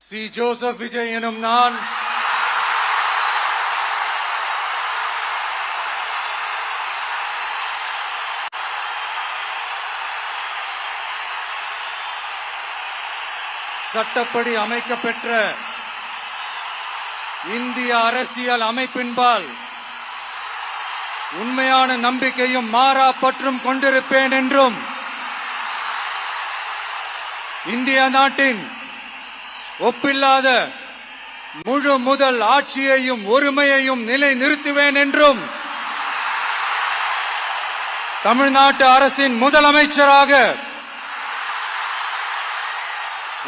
C. Joseph Vijay எனும் நான் சட்டப்படி அமைக்கப்பெற்ற இந்திய அரசியல் அமைப்பின்பால் உண்மையான நம்பிக்கையும் மாறா பற்றும் கொண்டிருப்பேன் என்றும் இந்திய நாட்டின் ஒப்பில்லாத முழு முதல் ஆட்சியையும் ஒருமையையும் நிலைநிறுத்துவேன் என்றும் தமிழ்நாட்டு அரசின் முதலமைச்சராக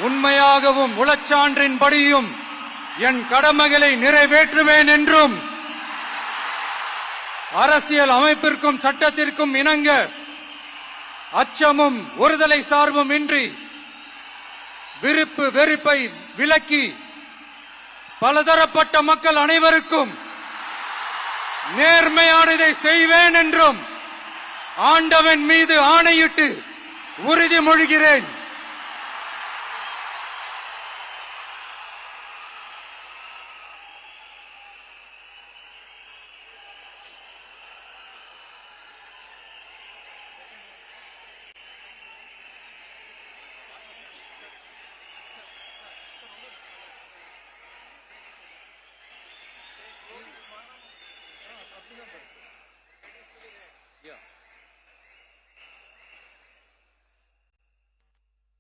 உண்மையாகவும் உளச்சான்றின்படியும் என் கடமைகளை நிறைவேற்றுவேன் என்றும் அரசியல் அமைப்பிற்கும் சட்டத்திற்கும் இணங்க அச்சமும் ஒருதலை சார்பும் இன்றி விருப்பு வெறுப்பை விலக்கி பலதரப்பட்ட மக்கள் அனைவருக்கும் நேர்மையானதை செய்வேன் என்றும் ஆண்டவன் மீது ஆணையிட்டு உறுதிமொழிகிறேன்.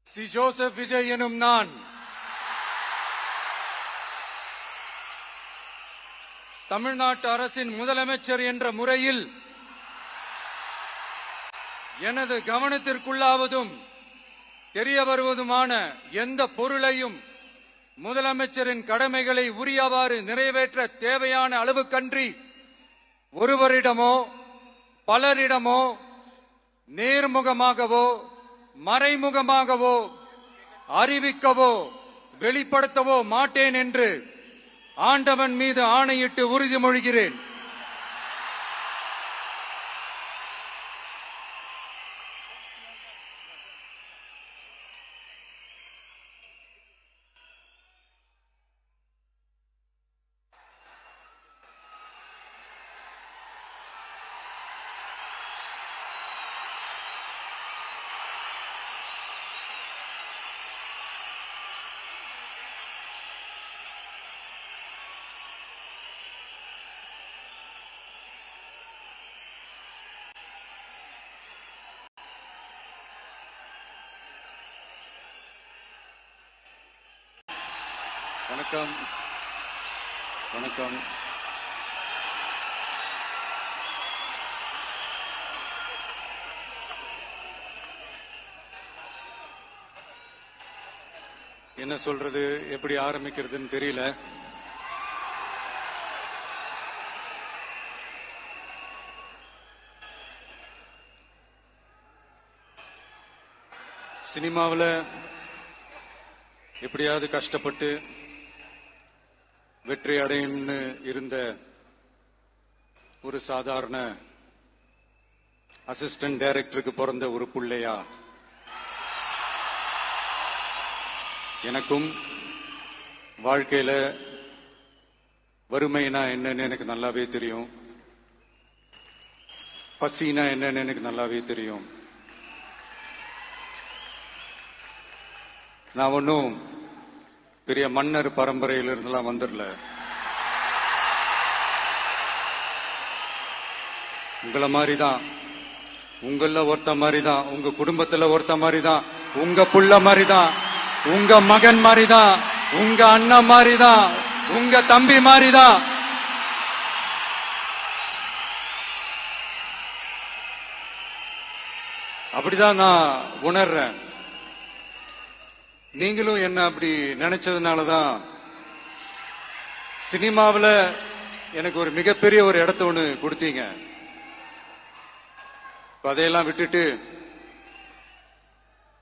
சி. ஜோசப் விஜய் எனும் நான் தமிழ்நாட்டு அரசின் முதலமைச்சர் என்ற முறையில் எனது கவனத்திற்குள்ளாவதும் தெரிய வருவதுமான எந்த பொருளையும் முதலமைச்சரின் கடமைகளை உரியவாறு நிறைவேற்ற தேவையான அளவுக்கன்றி ஒருவரிடமோ பலரிடமோ நேர்முகமாகவோ மறைமுகமாகவோ அறிவிக்கவோ வெளிப்படுத்தவோ மாட்டேன் என்று ஆண்டவன் மீது ஆணையிட்டு உறுதிமொழிகிறேன். வணக்கம். வணக்கம். என்ன சொல்றது, எப்படி ஆரம்பிக்கிறதுன்னு தெரியல. சினிமாவில் எப்படியாவது கஷ்டப்பட்டு வெற்றி அடையும்னு இருந்த ஒரு சாதாரண அசிஸ்டன்ட் டைரக்டருக்கு பிறந்த ஒரு பிள்ளையா எனக்கும் வாழ்க்கையில வறுமைனா என்னன்னு எனக்கு நல்லாவே தெரியும், பசினா என்னன்னு எனக்கு நல்லாவே தெரியும். நான் ஒன்னும் பெரிய மன்னர் பரம்பரையிலிருந்தெல்லாம் வந்துடல. உங்களை மாதிரிதான், உங்கள ஒருத்த மாதிரிதான், உங்க குடும்பத்துல ஒருத்த மாதிரிதான், உங்க புள்ள மாதிரிதான், உங்க மகன் மாதிரிதான், உங்க அண்ணன் மாதிரிதான், உங்க தம்பி மாதிரிதான். அப்படிதான் நான் உணர்றேன். நீங்களும் என்ன அப்படி நினைச்சதுனாலதான் சினிமாவில் எனக்கு ஒரு மிகப்பெரிய ஒரு இடத்த ஒண்ணு கொடுத்தீங்க. அதையெல்லாம் விட்டுட்டு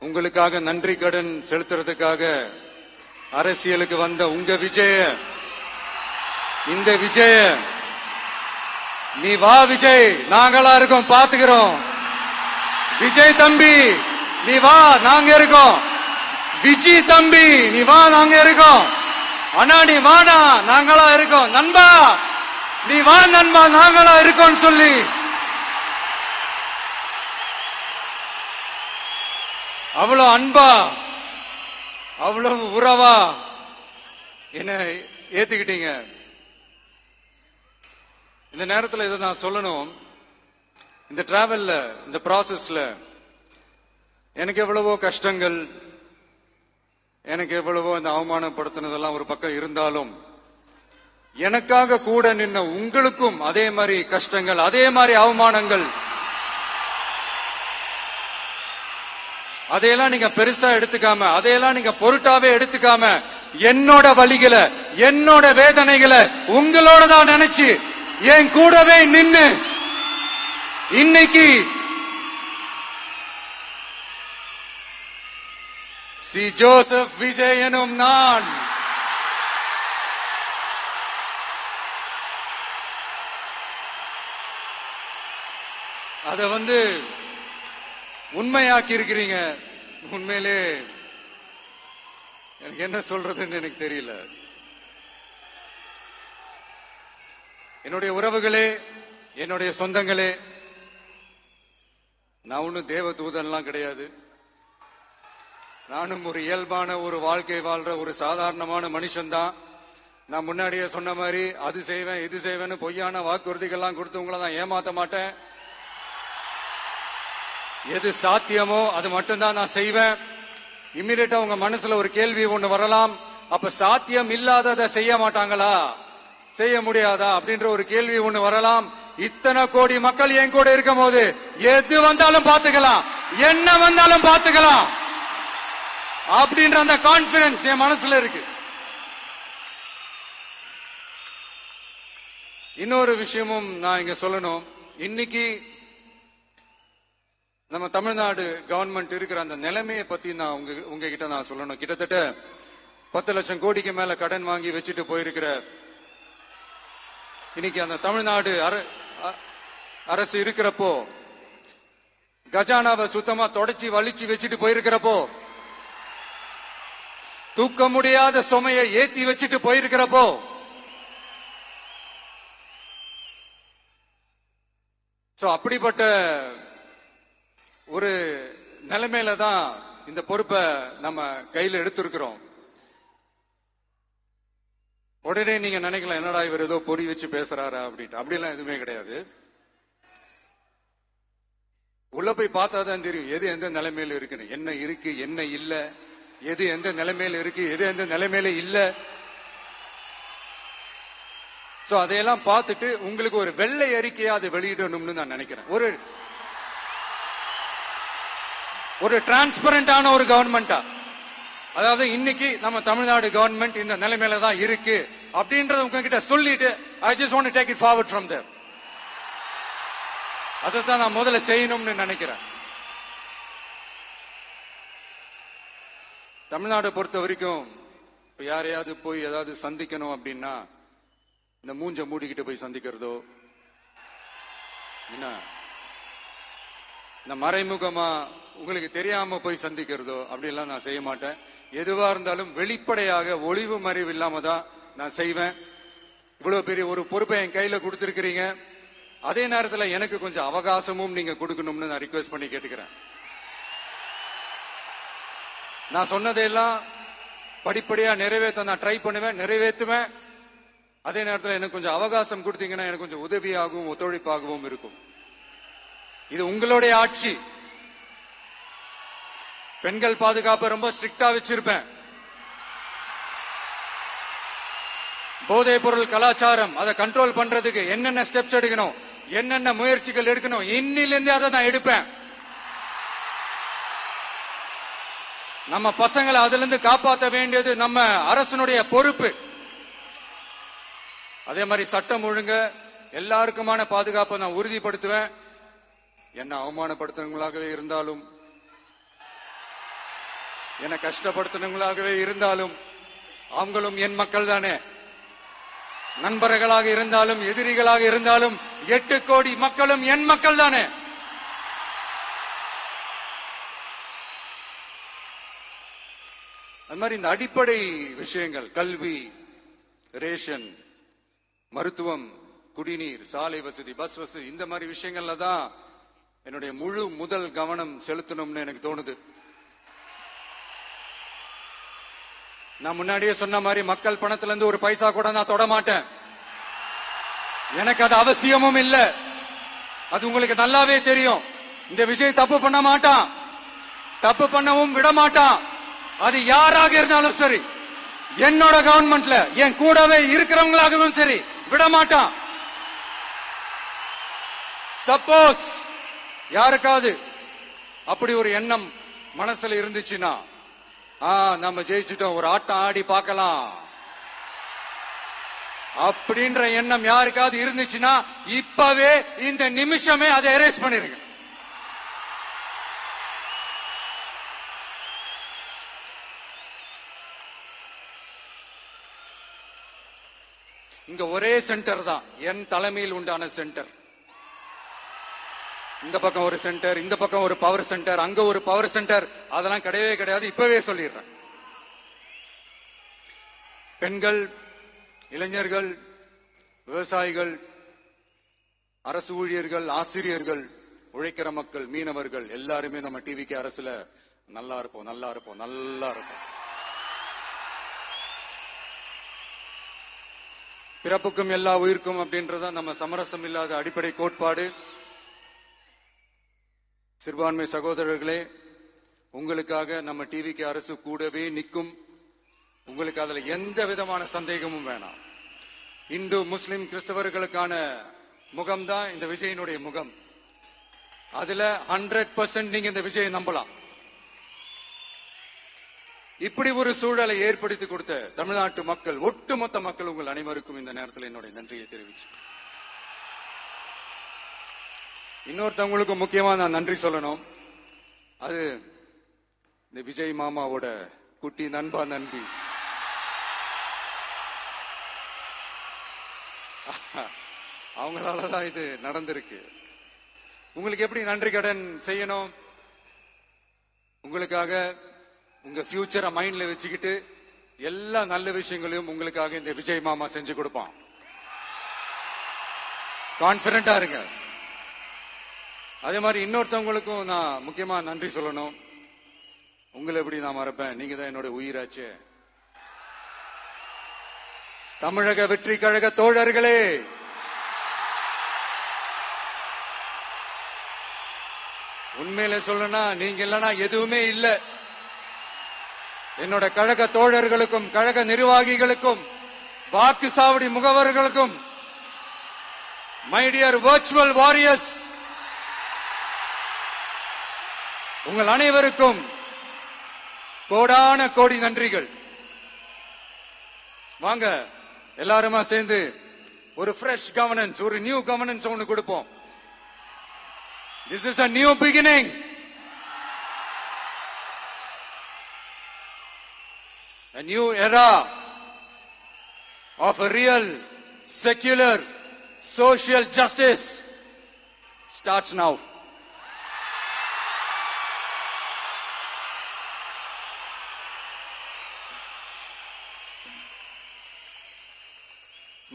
உங்களுக்காக நன்றி கடன் செலுத்துறதுக்காக அரசியலுக்கு வந்த உங்க விஜய, இந்த விஜய, நீ வா விஜய், நாங்களா இருக்கோம், பாத்துக்கிறோம், விஜய் தம்பி நீ வா, நாங்க இருக்கோம். விஜி தம்பி நீ வா, நாங்க இருக்கோம். அண்ணா நீ வாடா, நாங்களா இருக்கோம். நண்பா நீ வா நண்பா, நாங்களா இருக்கோம் சொல்லி அவ்வளவு அன்பா, அவ்வளவு உறவா என்ன ஏத்துக்கிட்டீங்க. இந்த நேரத்தில் இதை நான் சொல்லணும். இந்த டிராவல்ல, இந்த ப்ராசஸ்ல எனக்கு எவ்வளவோ கஷ்டங்கள், எனக்கு எவ்வளவோ இந்த அவமானப்படுத்தினதெல்லாம் ஒரு பக்கம் இருந்தாலும், எனக்காக கூட நின்ன உங்களுக்கும் அதே மாதிரி கஷ்டங்கள், அதே மாதிரி அவமானங்கள், அதையெல்லாம் நீங்க பெருசா எடுத்துக்காம, அதையெல்லாம் நீங்க பொருட்டாவே எடுத்துக்காம, என்னோட வலிகளை, என்னோட வேதனைகளை உங்களோட தான் நினைச்சு என் கூடவே நின்னு இன்னைக்கு சி ஜோசப் விஜய் எனும் நான் அத உண்மையாக்கி இருக்கிறீங்க. உண்மையிலே எனக்கு என்ன சொல்றதுன்னு எனக்கு தெரியல. என்னுடைய உறவுகளே, என்னுடைய சொந்தங்களே, நான் ஒன்னும் தேவ தூதன்லாம் கிடையாது. நானும் ஒரு இயல்பான ஒரு வாழ்க்கை வாழ்ற ஒரு சாதாரணமான மனுஷன்தான். நான் முன்னாடியே சொன்ன மாதிரி அது செய்வேன் இது செய்வேன்னு பொய்யான வாக்குறுதிகள்லாம் கொடுத்து உங்களை நான் ஏமாத்த மாட்டேன். எது சாத்தியமோ அது மட்டும்தான் நான் செய்வேன். இம்மிடியட்டா உங்க மனசுல ஒரு கேள்வி ஒண்ணு வரலாம், அப்ப சாத்தியம் இல்லாததை செய்ய மாட்டாங்களா, செய்ய முடியாதா அப்படின்ற ஒரு கேள்வி ஒண்ணு வரலாம். இத்தனை கோடி மக்கள் என் கூட இருக்கும் போது எது வந்தாலும் பாத்துக்கலாம், என்ன வந்தாலும் பாத்துக்கலாம் அப்படின்ற அந்த கான்பிடன்ஸ் என் மனசுல இருக்கு. இன்னொரு விஷயமும் நான் இங்க சொல்லணும். இன்னைக்கு நம்ம தமிழ்நாடு கவர்மெண்ட் இருக்கிற அந்த நிலைமையை பத்தி நான் உங்ககிட்ட நான் சொல்லணும். கிட்டத்தட்ட 10 லட்சம் கோடிக்கு மேல கடன் வாங்கி வச்சுட்டு போயிருக்கிற இன்னைக்கு அந்த தமிழ்நாடு அரசு இருக்கிறப்போ, கஜானாவை சுத்தமா தொடச்சி வலிச்சு வச்சுட்டு போயிருக்கிறப்போ, தூக்க முடியாத சுமையை ஏத்தி வச்சுட்டு போயிருக்கிறப்போ, அப்படிப்பட்ட ஒரு நிலைமையில தான் இந்த பொறுப்பை நம்ம கையில் எடுத்திருக்கிறோம். உடனே நீங்க நினைக்கலாம், என்னடா இவர் ஏதோ பொறி வச்சு பேசுறாரா அப்படின்ட்டு. அப்படிலாம் எதுவுமே கிடையாது. உள்ள போய் பார்த்தா தான் தெரியும் எது எந்த நிலைமையில இருக்குன்னு, என்ன இருக்கு என்ன இல்ல, எது எந்த நிலைமையில இருக்கு எது எந்த நிலைமையில இல்ல. அதையெல்லாம் பார்த்துட்டு உங்களுக்கு ஒரு வெள்ளை அறிக்கையா அதை வெளியிடணும்னு நான் நினைக்கிறேன். ஒரு டிரான்ஸ்பரண்டான ஒரு கவர்மெண்டா, அதாவது இன்னைக்கு நம்ம தமிழ்நாடு கவர்மெண்ட் இந்த நிலைமையில தான் இருக்கு அப்படின்றத உங்ககிட்ட சொல்லிட்டு I just want to take it forward from there. அதைத்தான் நான் முதல்ல செய்யணும்னு நினைக்கிறேன். தமிழ்நாட்டை பொறுத்த வரைக்கும் இப்ப யாரையாவது போய் ஏதாவது சந்திக்கணும் அப்படின்னா இந்த மூஞ்ச மூடிக்கிட்டு போய் சந்திக்கிறதோ, என்ன இந்த மறைமுகமா உங்களுக்கு தெரியாம போய் சந்திக்கிறதோ அப்படிலாம் நான் செய்ய மாட்டேன். எதுவா இருந்தாலும் வெளிப்படையாக ஒளிவு மறைவு இல்லாம தான் நான் செய்வேன். இவ்வளவு பெரிய ஒரு பொறுப்பை என் கையில கொடுத்திருக்கிறீங்க. அதே நேரத்தில் எனக்கு கொஞ்சம் அவகாசமும் நீங்க கொடுக்கணும்னு நான் ரிக்வெஸ்ட் பண்ணி கேட்டுக்கிறேன். நான் சொன்னதையெல்லாம் படிப்படியா நிறைவேற்ற நான் ட்ரை பண்ணுவேன், நிறைவேற்றுவேன். அதே நேரத்தில் எனக்கு கொஞ்சம் அவகாசம் கொடுத்தீங்கன்னா எனக்கு கொஞ்சம் உதவியாகவும் ஒத்துழைப்பாகவும் இருக்கும். இது உங்களுடைய ஆட்சி. பெண்கள் பாதுகாப்பை ரொம்ப ஸ்ட்ரிக்டா வச்சிருப்பேன். போதைப் பொருள் கலாச்சாரம் அதை கண்ட்ரோல் பண்றதுக்கு என்னென்ன ஸ்டெப்ஸ் எடுக்கணும், என்னென்ன முயற்சிகள் எடுக்கணும், இன்னிலிருந்து அதை நான் எடுப்பேன். நம்ம பசங்களை அதுல இருந்து காப்பாற்ற வேண்டியது நம்ம அரசனுடைய பொறுப்பு. அதே மாதிரி சட்டம் ஒழுங்கு எல்லாருக்குமான பாதுகாப்பை நான் உறுதிப்படுத்துவேன். என்ன அவமானப்படுத்துறவங்களாகவே இருந்தாலும், என்ன கஷ்டப்படுத்துறவங்களாகவே இருந்தாலும், அவங்களும் என் மக்கள் தானே. நண்பர்களாக இருந்தாலும் எதிரிகளாக இருந்தாலும் 8 கோடி மக்களும் என் மக்கள் தானே. அது மாதிரி இந்த அடிப்படை விஷயங்கள், கல்வி, ரேஷன், மருத்துவம், குடிநீர், சாலை வசதி, பஸ் வசதி, இந்த மாதிரி விஷயங்கள்ல தான் என்னுடைய முதல் கவனம் செலுத்தணும்னு எனக்கு தோணுது. நான் முன்னாடியே சொன்ன மாதிரி மக்கள் பணத்துல இருந்து ஒரு பைசா கூட நான் தொட மாட்டேன். எனக்கு அது அவசியமும் இல்ல. அது உங்களுக்கு நல்லாவே தெரியும். இந்த விஜய் தப்பு பண்ண மாட்டான், தப்பு பண்ணவும் விட மாட்டான். அது யாராக இருந்தாலும் சரி, என்னோட கவர்மெண்ட்ல என் கூடவே இருக்கிறவங்களாகவும் சரி, விட மாட்டான். சப்போஸ் யாருக்காவது அப்படி ஒரு எண்ணம் மனசுல இருந்துச்சுன்னா, நம்ம ஜெயிச்சுட்டோம், ஒரு ஆட்டம் ஆடி பார்க்கலாம் அப்படின்ற எண்ணம் யாருக்காவது இருந்துச்சுன்னா, இப்பவே இந்த நிமிஷமே அதை எரேஸ் பண்ணிருங்க. இங்க ஒரே சென்டர் தான், என் தலைமையில் உண்டான சென்டர். இந்த பக்கம் ஒரு சென்டர், இந்த பக்கம் ஒரு பவர் சென்டர், அங்க ஒரு பவர் சென்டர், அதெல்லாம் கிடையவே கிடையாது. இப்பவே சொல்லிடுறேன். பெண்கள், இளைஞர்கள், விவசாயிகள், அரசு ஊழியர்கள், ஆசிரியர்கள், உழைக்கிற மக்கள், மீனவர்கள் எல்லாருமே நம்ம டிவிக்கு அரசுல நல்லா இருப்போம், நல்லா இருப்போம், நல்லா இருப்போம். பிறப்புக்கும் எல்லா உயிர்க்கும் அப்படின்றத நம்ம சமரசம் இல்லாத அடிப்படை கோட்பாடு. சிறுபான்மை சகோதரர்களே, உங்களுக்காக நம்ம டிவிக்கு அரசு கூடவே நிற்கும். உங்களுக்கு அதுல எந்த விதமான சந்தேகமும் வேணாம். இந்து, முஸ்லிம், கிறிஸ்தவர்களுக்கான முகம்தான் இந்த விஜயனுடைய முகம். அதுல 100% நீங்க இந்த விஜயை நம்பலாம். இப்படி ஒரு சூழலை ஏற்படுத்தி கொடுத்த தமிழ்நாட்டு மக்கள், ஒட்டுமொத்த மக்கள், உங்கள் அனைவருக்கும் இந்த நேரத்தில் என்னுடைய நன்றியை தெரிவிச்சு, இன்னொருத்தவங்களுக்கு முக்கியமா நான் நன்றி சொல்லணும். அது இந்த விஜய் மாமாவோட குட்டி நண்பா நன்றி. அவங்களாலதான் இது நடந்திருக்கு. உங்களுக்கு எப்படி நன்றி கடன் செய்யணும்? உங்களுக்காக உங்க ஃபியூச்சரை மைண்ட்ல வச்சுக்கிட்டு எல்லா நல்ல விஷயங்களையும் உங்களுக்காக இந்த விஜய் மாமா செஞ்சு கொடுப்பான். கான்பிடண்டா இருங்க. அதே மாதிரி இன்னொருத்தவங்களுக்கும் நான் முக்கியமா நன்றி சொல்லணும். உங்களை எப்படி நான் மறப்பேன்? நீங்க தான் என்னோட உயிராச்சு. தமிழக வெற்றி கழக தோழர்களே, உண்மையில சொல்லணும்னா நீங்க இல்லைன்னா எதுவுமே இல்ல. என்னோட கழக தோழர்களுக்கும், கழக நிர்வாகிகளுக்கும், வாக்கு சாவடி முகவர்களுக்கும், மை டியர் வர்ச்சுவல் வாரியர்ஸ், உங்கள் அனைவருக்கும் கோடான கோடி நன்றிகள். வாங்க எல்லாருமா சேர்ந்து ஒரு ஃப்ரெஷ் கவர்னன்ஸ், ஒரு நியூ கவர்னன்ஸ் ஒன்று கொடுப்போம். This is a new beginning. A new era of a real, secular, social justice starts now.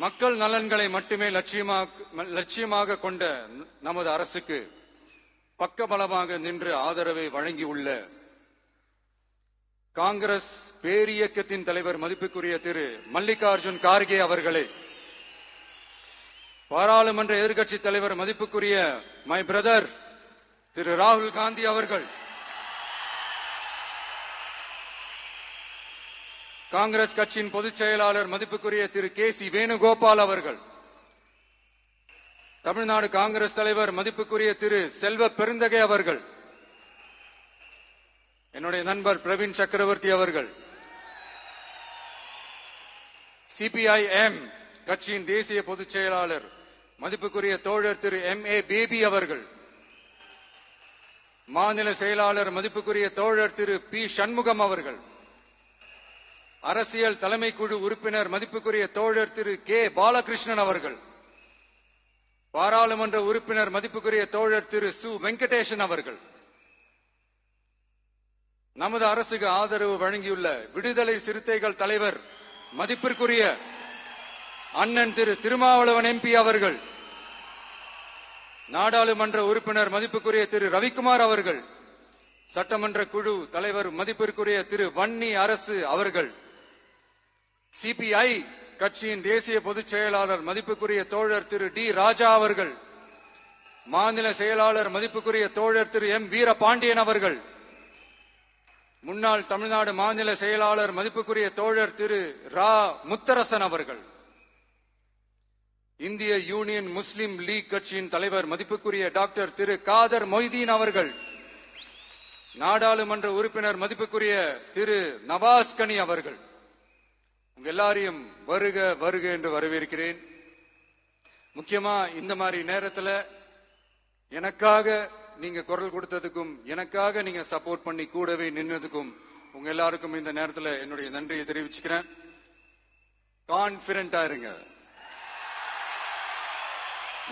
மக்கள் நலன்களை மட்டுமே லட்சியமாக கொண்ட நமது அரசுக்கு பக்கபலமாக நின்று ஆதரவை வழங்கியுள்ள காங்கிரஸ் பேரியக்கத்தின் தலைவர் மதிப்புக்குரிய திரு மல்லிகார்ஜுன் கார்கே அவர்களே, பாராளுமன்ற எதிர்க்கட்சி தலைவர் மதிப்புக்குரிய மை பிரதர் திரு ராகுல் காந்தி அவர்கள், காங்கிரஸ் கட்சியின் பொதுச் செயலாளர் மதிப்புக்குரிய திரு கே.சி. வேணுகோபால் அவர்கள், தமிழ்நாடு காங்கிரஸ் தலைவர் மதிப்புக்குரிய திரு செல்வ பெருந்தகை அவர்கள், என்னுடைய நண்பர் பிரவீன் சக்கரவர்த்தி அவர்கள், சிபிஐஎம் கட்சியின் தேசிய பொதுச் செயலாளர் மதிப்புக்குரிய தோழர் திரு M.A. பேபி அவர்கள், மாநில செயலாளர் மதிப்புக்குரிய தோழர் திரு பி. சண்முகம் அவர்கள், அரசியல் தலைமை குழு உறுப்பினர் மதிப்புக்குரிய தோழர் திரு கே. பாலகிருஷ்ணன் அவர்கள், பாராளுமன்ற உறுப்பினர் மதிப்புக்குரிய தோழர் திரு சு. வெங்கடேசன் அவர்கள், நமது அரசுக்கு ஆதரவு வழங்கியுள்ள விடுதலை சிறுத்தைகள் தலைவர் மதிப்பிற்குரிய அண்ணன் திரு திருமாவளவன் எம்பி அவர்கள், நாடாளுமன்ற உறுப்பினர் மதிப்புக்குரிய திரு ரவிக்குமார் அவர்கள், சட்டமன்ற குழு தலைவர் மதிப்பிற்குரிய திரு வன்னி அரசு அவர்கள், சிபிஐ கட்சியின் தேசிய பொதுச் செயலாளர் மதிப்புக்குரிய தோழர் திரு டி ராஜா அவர்கள், மாநில செயலாளர் மதிப்புக்குரிய தோழர் திரு எம் வீரபாண்டியன் அவர்கள், முன்னாள் தமிழ்நாடு மாநில செயலாளர் மதிப்புக்குரிய தோழர் திரு ரா முத்தரசன் அவர்கள், இந்திய யூனியன் முஸ்லிம் லீக் கட்சியின் தலைவர் மதிப்புக்குரிய டாக்டர் திரு காதர் மொய்தீன் அவர்கள், நாடாளுமன்ற உறுப்பினர் மதிப்புக்குரிய திரு நவாஸ் கனி அவர்கள், உங்க எல்லாரையும் வருக வருக என்று வரவேற்கிறேன். முக்கியமா இந்த மாதிரி நேரத்துல எனக்காக நீங்க குரல் கொடுத்ததுக்கும், எனக்காக நீங்க சப்போர்ட் பண்ணி கூடவே நின்னதுக்கும் உங்க எல்லாருக்கும் இந்த நேரத்துல என்னுடைய நன்றியை தெரிவிச்சுக்கிறேன். கான்பிடென்டா இருங்க,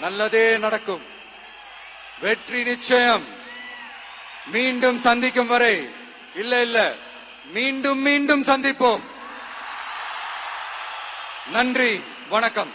நல்லதே நடக்கும், வெற்றி நிச்சயம். மீண்டும் சந்திக்கும் வரை இல்ல மீண்டும் மீண்டும் சந்திப்போம். நன்றி, வணக்கம்.